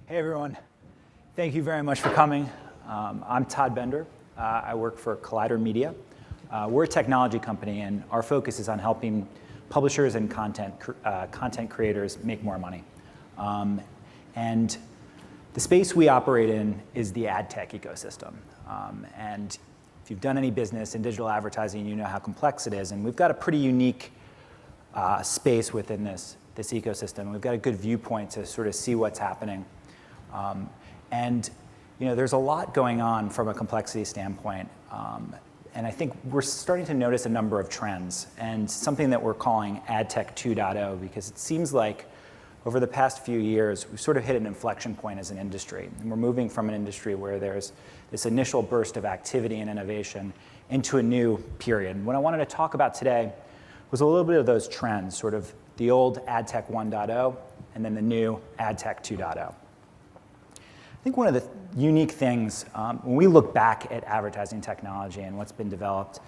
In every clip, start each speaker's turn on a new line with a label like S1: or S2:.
S1: Hey everyone, thank you very much for coming. I'm Todd Bender. I work for Collider Media. We're a technology company and our focus is on helping publishers and content creators make more money. And the space we operate in is the ad tech ecosystem. And if you've done any business in digital advertising, you know how complex it is. And we've got a pretty unique space within this ecosystem. We've got a good viewpoint to sort of see what's happening. And there's a lot going on from a complexity standpoint. And I think we're starting to notice a number of trends and something that we're calling ad tech 2.0, because it seems like over the past few years, we've sort of hit an inflection point as an industry. And we're moving from an industry where there's this initial burst of activity and innovation into a new period. And what I wanted to talk about today was a little bit of those trends, sort of the old ad tech 1.0 and then the new ad tech 2.0. I think one of the unique things, when we look back at advertising technology and what's been developed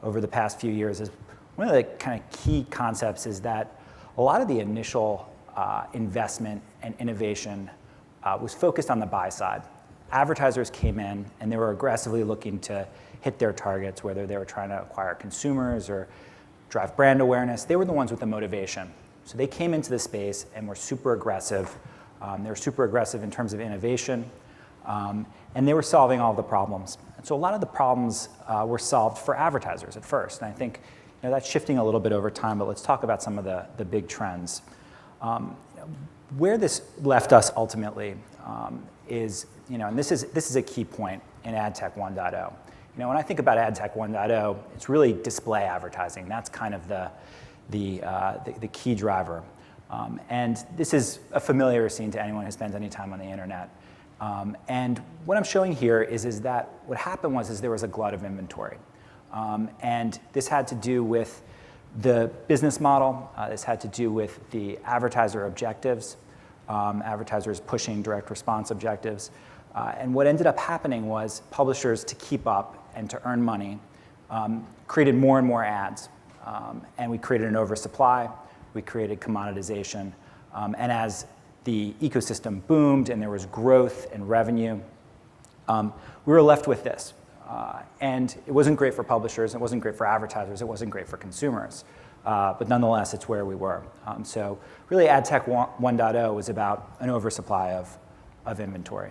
S1: over the past few years, is one of the kind of key concepts is that a lot of the initial investment and innovation was focused on the buy side. Advertisers came in and they were aggressively looking to hit their targets, whether they were trying to acquire consumers or drive brand awareness. They were the ones with the motivation. So they came into the space and were super aggressive. They were super aggressive in terms of innovation, and they were solving all the problems. And so a lot of the problems were solved for advertisers at first, and I think that's shifting a little bit over time, but let's talk about some of the big trends. Where this left us ultimately is, and this is a key point in ad tech 1.0. When I think about ad tech 1.0, it's really display advertising. That's kind of the key driver. And this is a familiar scene to anyone who spends any time on the internet. And what I'm showing here is that what happened was there was a glut of inventory. And this had to do with the business model. This had to do with the advertiser objectives, advertisers pushing direct response objectives. And what ended up happening was publishers, to keep up and to earn money, created more and more ads. And we created an oversupply. We created commoditization. And as the ecosystem boomed and there was growth and revenue, we were left with this. And it wasn't great for publishers. It wasn't great for advertisers. It wasn't great for consumers. But nonetheless, it's where we were. So really, ad tech 1.0 was about an oversupply of inventory.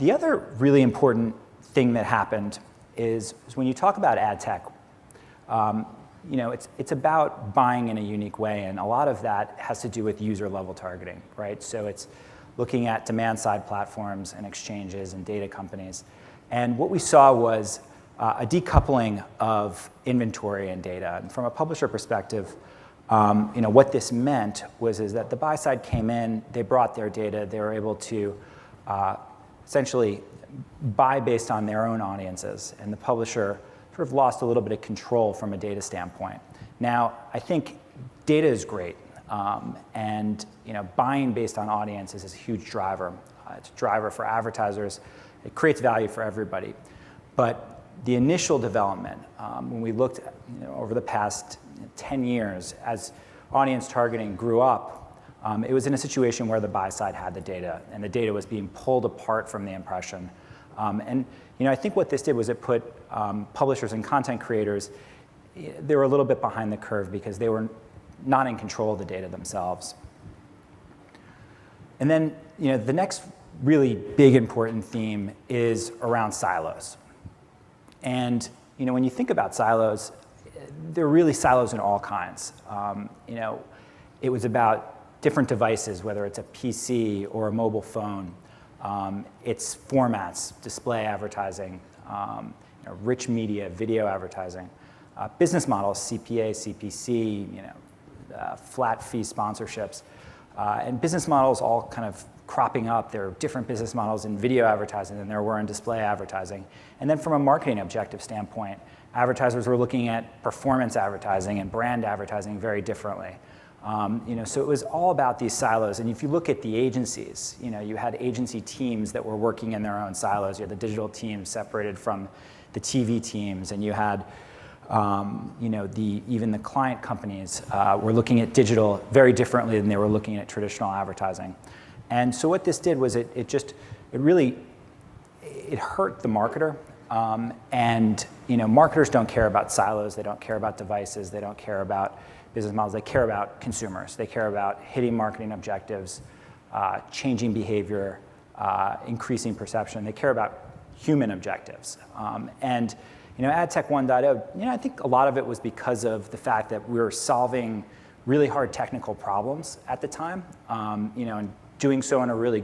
S1: The other really important thing that happened is when you talk about ad tech, it's about buying in a unique way, and a lot of that has to do with user-level targeting, right? So it's looking at demand-side platforms and exchanges and data companies. And what we saw was a decoupling of inventory and data. And from a publisher perspective, what this meant is that the buy side came in, they brought their data, they were able to essentially buy based on their own audiences, and the publisher sort of lost a little bit of control from a data standpoint. Now, I think data is great, and buying based on audiences is a huge driver. It's a driver for advertisers. It creates value for everybody. But the initial development, when we looked over the past 10 years, as audience targeting grew up, it was in a situation where the buy side had the data, and the data was being pulled apart from the impression. And I think what this did was it put publishers and content creators, they were a little bit behind the curve because they were not in control of the data themselves. And then the next really big important theme is around silos. And when you think about silos, there are really silos in all kinds. It was about different devices, whether it's a PC or a mobile phone. Its formats, display advertising, rich media, video advertising, business models, CPA, CPC, flat fee sponsorships, and business models all kind of cropping up. There are different business models in video advertising than there were in display advertising. And then from a marketing objective standpoint, advertisers were looking at performance advertising and brand advertising very differently. So it was all about these silos. And if you look at the agencies, you had agency teams that were working in their own silos. You had the digital teams separated from the TV teams, and you had even the client companies were looking at digital very differently than they were looking at traditional advertising. And so what this did was it really hurt the marketer. And marketers don't care about silos, they don't care about devices, they don't care about business models, they care about consumers. They care about hitting marketing objectives, changing behavior, increasing perception. They care about human objectives. And Ad Tech 1.0, I think a lot of it was because of the fact that we were solving really hard technical problems at the time, and doing so in a really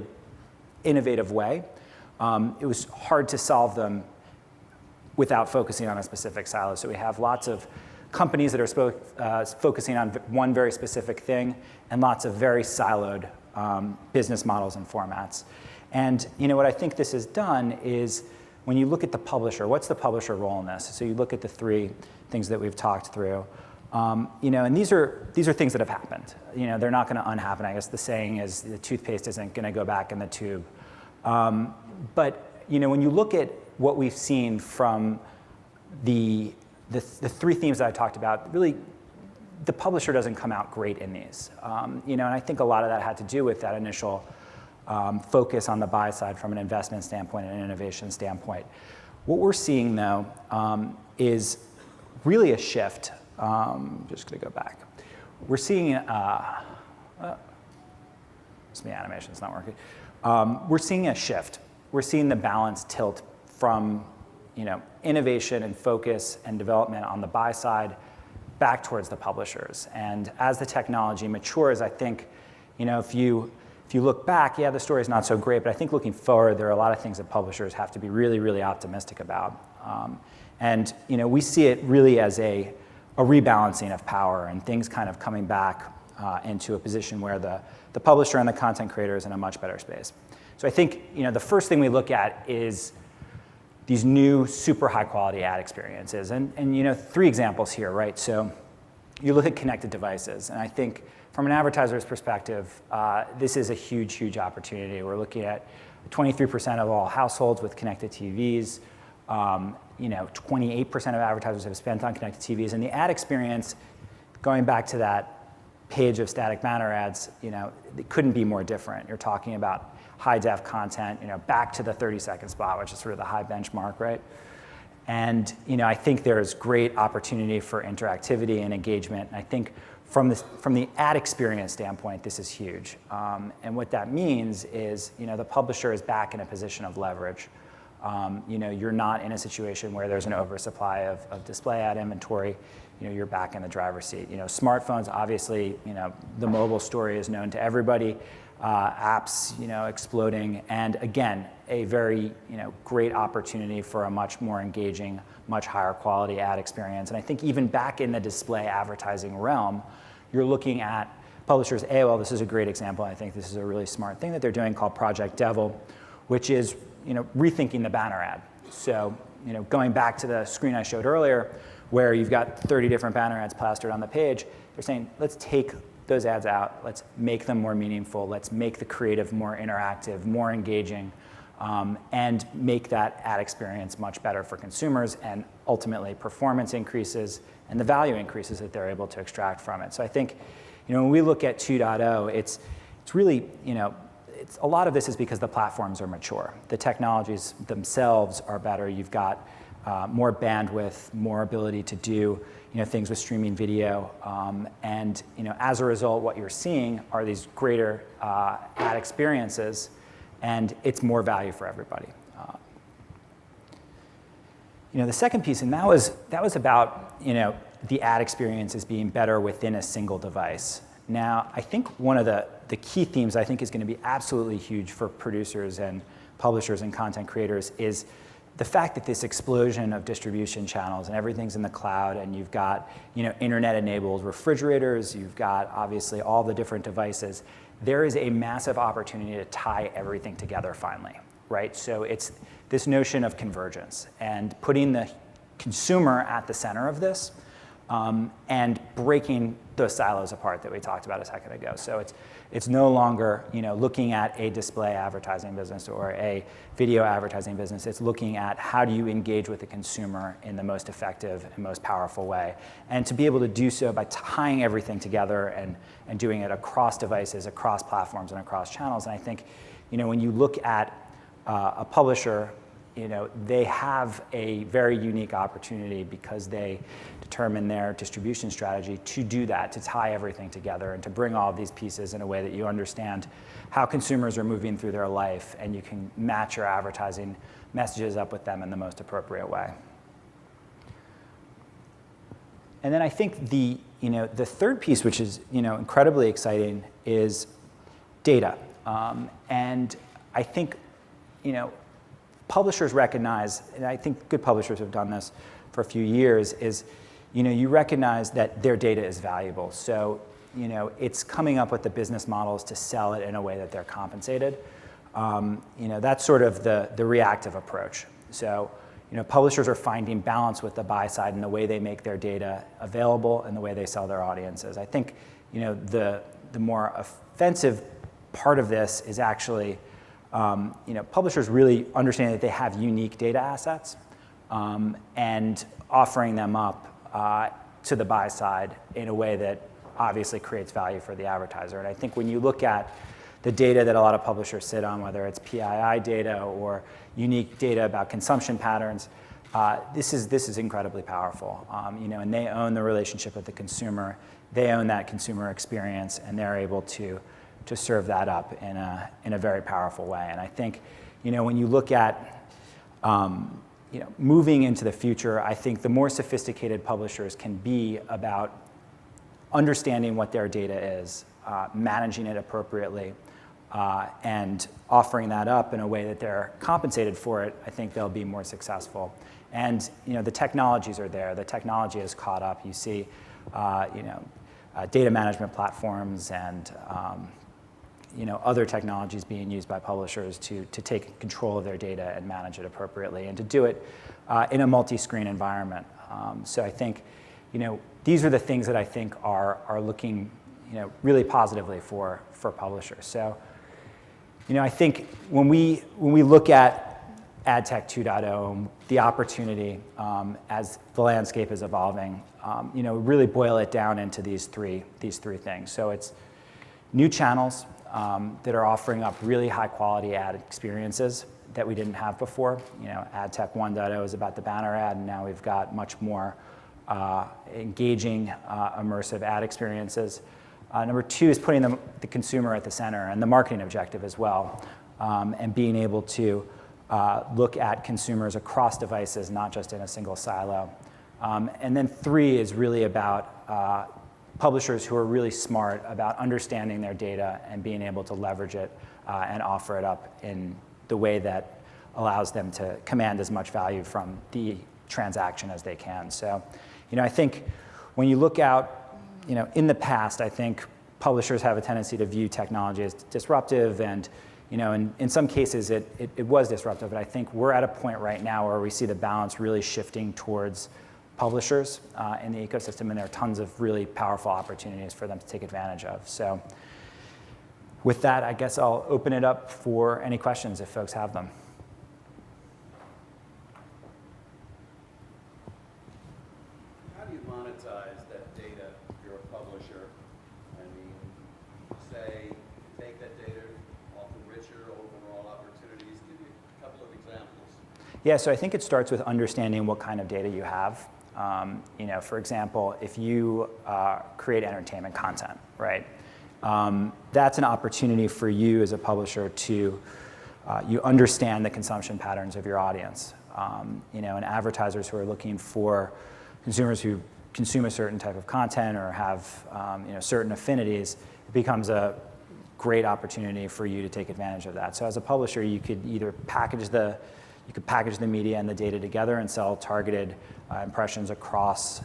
S1: innovative way. It was hard to solve them without focusing on a specific silo. So we have lots of companies that are focusing on one very specific thing, and lots of very siloed business models and formats. And what I think this has done is, when you look at the publisher, what's the publisher role in this? So you look at the three things that we've talked through, and these are things that have happened. They're not going to unhappen. I guess the saying is the toothpaste isn't going to go back in the tube. But when you look at what we've seen from the three themes that I talked about, really, the publisher doesn't come out great in these. And I think a lot of that had to do with that initial focus on the buy side from an investment standpoint and an innovation standpoint. What we're seeing, though, is really a shift. Just going to go back. We're seeing, my animation's not working. We're seeing a shift. We're seeing the balance tilt from innovation and focus and development on the buy side back towards the publishers. And as the technology matures, I think, if you look back, the story's not so great, but I think looking forward, there are a lot of things that publishers have to be really, really optimistic about. And we see it really as a rebalancing of power and things kind of coming back into a position where the publisher and the content creator is in a much better space. So I think the first thing we look at is these new super high quality ad experiences. And three examples here, right? So you look at connected devices, and I think from an advertiser's perspective, this is a huge, huge opportunity. We're looking at 23% of all households with connected TVs. 28% of advertisers have spent on connected TVs. And the ad experience, going back to that page of static banner ads, it couldn't be more different. You're talking about high def content, back to the 30-second spot, which is sort of the high benchmark, right? And I think there's great opportunity for interactivity and engagement. And I think from the ad experience standpoint, this is huge. And what that means is, the publisher is back in a position of leverage. You're not in a situation where there's an oversupply of display ad inventory. You're back in the driver's seat. Smartphones, obviously, the mobile story is known to everybody. Apps, exploding, and again, a very, great opportunity for a much more engaging, much higher quality ad experience. And I think even back in the display advertising realm, you're looking at publishers. AOL, this is a great example. I think this is a really smart thing that they're doing called Project Devil, which is, rethinking the banner ad. So, going back to the screen I showed earlier, where you've got 30 different banner ads plastered on the page, they're saying, let's take those ads out, let's make them more meaningful, let's make the creative more interactive, more engaging, and make that ad experience much better for consumers, and ultimately performance increases and the value increases that they're able to extract from it. So I think, when we look at 2.0, it's really, a lot of this is because the platforms are mature. The technologies themselves are better. You've got more bandwidth, more ability to do things with streaming video, and as a result, what you're seeing are these greater ad experiences, and it's more value for everybody. The second piece, and that was about the ad experiences being better within a single device. Now, I think one of the key themes I think is going to be absolutely huge for producers and publishers and content creators is the fact that this explosion of distribution channels and everything's in the cloud, and you've got internet-enabled refrigerators, you've got obviously all the different devices, there is a massive opportunity to tie everything together finally, right? So it's this notion of convergence and putting the consumer at the center of this, and breaking those silos apart that we talked about a second ago. So it's no longer, looking at a display advertising business or a video advertising business. It's looking at how do you engage with the consumer in the most effective and most powerful way. And to be able to do so by tying everything together and doing it across devices, across platforms, and across channels. And I think, when you look at a publisher, they have a very unique opportunity because they determine their distribution strategy to do that, to tie everything together and to bring all of these pieces in a way that you understand how consumers are moving through their life, and you can match your advertising messages up with them in the most appropriate way. And then I think the third piece, which is incredibly exciting, is data. And I think publishers recognize, and I think good publishers have done this for a few years, is you recognize that their data is valuable. So it's coming up with the business models to sell it in a way that they're compensated. That's sort of the reactive approach. So publishers are finding balance with the buy side in the way they make their data available and the way they sell their audiences. I think the more offensive part of this is actually publishers really understand that they have unique data assets and offering them up to the buy side in a way that obviously creates value for the advertiser. And I think when you look at the data that a lot of publishers sit on, whether it's PII data or unique data about consumption patterns, this is incredibly powerful. And they own the relationship with the consumer, they own that consumer experience, and they're able to serve that up in a very powerful way. And I think, when you look at, moving into the future, I think the more sophisticated publishers can be about understanding what their data is, managing it appropriately, and offering that up in a way that they're compensated for it, I think they'll be more successful. And, the technologies are there. The technology has caught up. You see, data management platforms and other technologies being used by publishers to take control of their data and manage it appropriately, and to do it in a multi-screen environment. So I think, these are the things that I think are looking, really positively for publishers. So, I think when we look at ad tech 2.0, the opportunity as the landscape is evolving, really boil it down into these three things. So it's new channels that are offering up really high quality ad experiences that we didn't have before. Ad tech 1.0 is about the banner ad, and now we've got much more engaging, immersive ad experiences. Number two is putting the consumer at the center, and the marketing objective as well, and being able to look at consumers across devices, not just in a single silo. And then three is really about publishers who are really smart about understanding their data and being able to leverage it and offer it up in the way that allows them to command as much value from the transaction as they can. So, I think when you look out, in the past, I think publishers have a tendency to view technology as disruptive, and in some cases it was disruptive, but I think we're at a point right now where we see the balance really shifting towards publishers in the ecosystem, and there are tons of really powerful opportunities for them to take advantage of. So with that, I guess I'll open it up for any questions if folks have them.
S2: How do you monetize that data if you're a publisher? I mean, say, take that data, offer richer overall opportunities. Give me a couple of examples.
S1: Yeah, so I think it starts with understanding what kind of data you have. For example, if you create entertainment content, right? That's an opportunity for you as a publisher to you understand the consumption patterns of your audience. And advertisers who are looking for consumers who consume a certain type of content or have certain affinities, it becomes a great opportunity for you to take advantage of that. So as a publisher, you could either package the media and the data together and sell targeted impressions across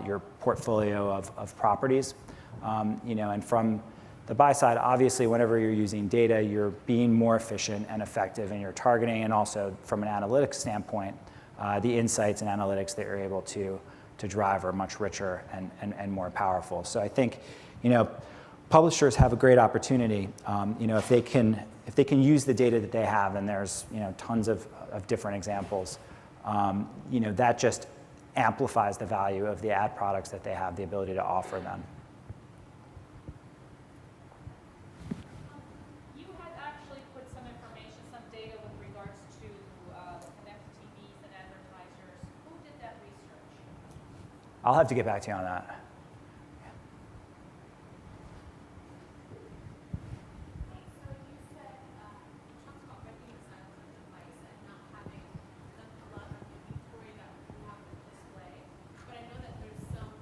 S1: your portfolio of properties. And from the buy side, obviously, whenever you're using data, you're being more efficient and effective in your targeting, and also from an analytics standpoint, the insights and analytics that you're able to to drive are much richer and more powerful. So I think, publishers have a great opportunity, if they can use the data that they have, and there's tons of different examples, that just amplifies the value of the ad products that they have the ability to offer them.
S3: You had actually put some information, some data with regards to the connected TVs and advertisers. Who did that research?
S1: I'll have to get back to you on that.
S4: So you said, talked about breaking the silence of the device and not having a lot of inventory that you have to display. But I know that there's some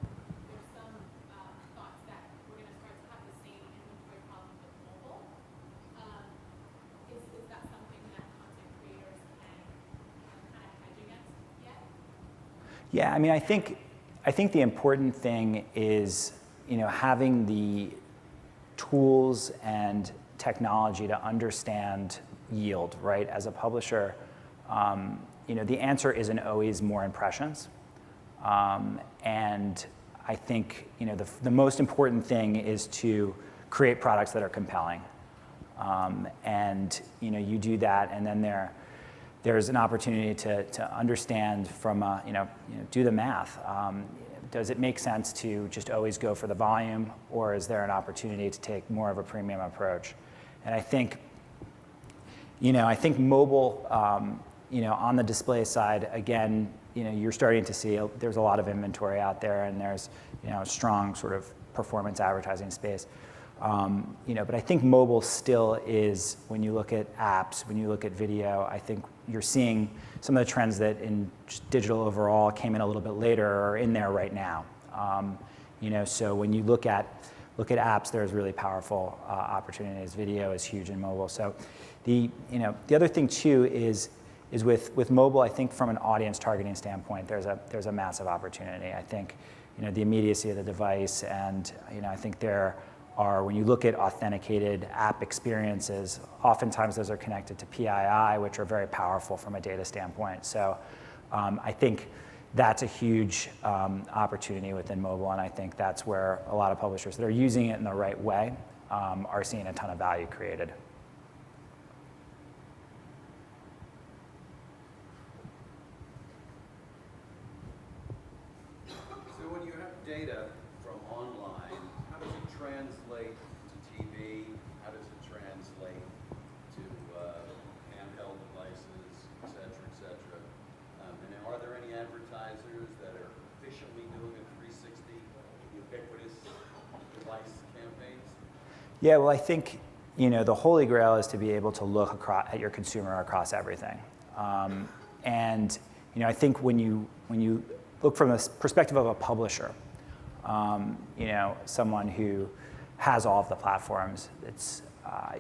S4: thoughts that we're going to start to have the same inventory problem with mobile. Is that something that content creators can kind of hedge against yet?
S1: Yeah, I mean, I think the important thing is, having the tools and technology to understand yield, right? As a publisher, the answer isn't always more impressions. And I think, the most important thing is to create products that are compelling. And, you do that, and then there's an opportunity to understand from, do the math. Does it make sense to just always go for the volume, or is there an opportunity to take more of a premium approach? And I think, mobile, on the display side, again, you're starting to see there's a lot of inventory out there, and there's, a strong sort of performance advertising space. But I think mobile still is, when you look at apps, when you look at video, I think you're seeing some of the trends that in digital overall came in a little bit later are in there right now. So when you look at apps, there's really powerful opportunities. Video is huge in mobile. So the other thing too is with mobile, I think from an audience targeting standpoint, there's a massive opportunity. I think the immediacy of the device, and I think there are, when you look at authenticated app experiences, oftentimes those are connected to PII, which are very powerful from a data standpoint. So I think that's a huge opportunity within mobile, and I think that's where a lot of publishers that are using it in the right way are seeing a ton of value created.
S2: So when you have data from online, how does it translate to TV? How does it translate to handheld devices, et cetera, and are there any advertisers that are efficiently doing a 360 ubiquitous device campaigns?
S1: Yeah, well, I think the holy grail is to be able to look at your consumer across everything. And I think when you look from the perspective of a publisher, someone who has all of the platforms,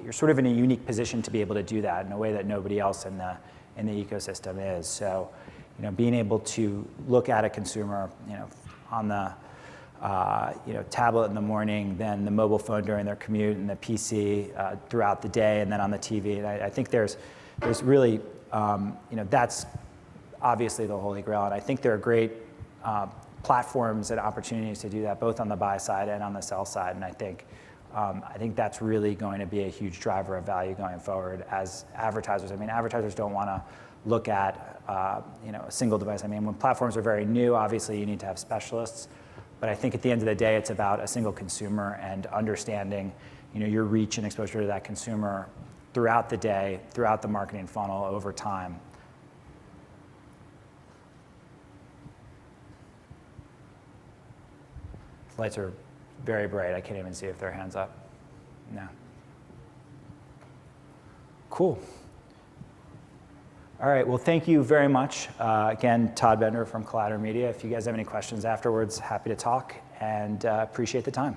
S1: you're sort of in a unique position to be able to do that in a way that nobody else in the ecosystem is. So, being able to look at a consumer, on the tablet in the morning, then the mobile phone during their commute, and the PC throughout the day, and then on the TV. And I think there's really, that's obviously the holy grail. And I think there are great platforms and opportunities to do that, both on the buy side and on the sell side. And I think that's really going to be a huge driver of value going forward as advertisers. I mean, advertisers don't want to look at a single device. I mean, when platforms are very new, obviously you need to have specialists. But I think at the end of the day, it's about a single consumer and understanding, your reach and exposure to that consumer throughout the day, throughout the marketing funnel, over time. The lights are very bright. I can't even see if their hand's up. No. Cool. All right, well, thank you very much. Again, Todd Bender from Collider Media. If you guys have any questions afterwards, happy to talk, and appreciate the time.